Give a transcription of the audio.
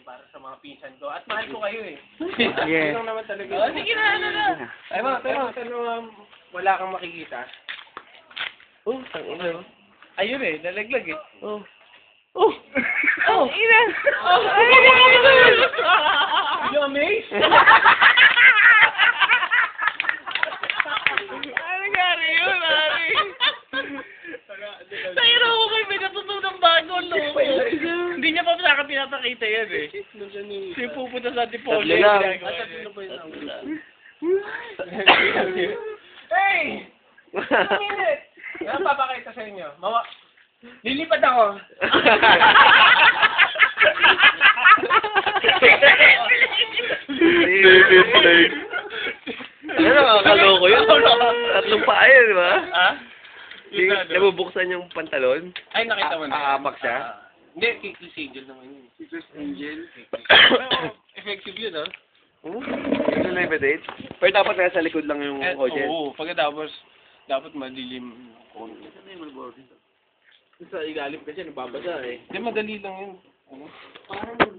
para sa mga pinsan ko. At mahal ko kayo eh. Yeah. Yun lang naman talaga. Oh, sige na, ano na. Ay, pero wala kang makikita. Oh, tangina. Ayun eh, nalaglag eh. Oh. Oh! Oh, ina! Oh, ay, you amazed? Ano nangyari yun, Ari? Sa'yo na ako kayo, may natutunang bago, loko. Hindi niya pa sa akin pinapakita yan eh. Siya pupunta sa Antipolo. Tatlo lang. Tatlo pa yun. Hey! 2 minutes! Ano papakita sa inyo? Lilipad ako. Ano, nakakaloko yun? Tatlong paa yun, di ba? Ha? Nabubuksan yung pantalon. Ay, nakita mo na. Aapak siya. Hindi, Chris Angel naman yun. Chris Angel? Effective yun, ha? Ito na levitate. Pero dapat nasa likod lang yung audience. Oo, pagkatapos, dapat madilim. Sa ilalim kasi nababasa eh. Hindi, madali lang yun. Parang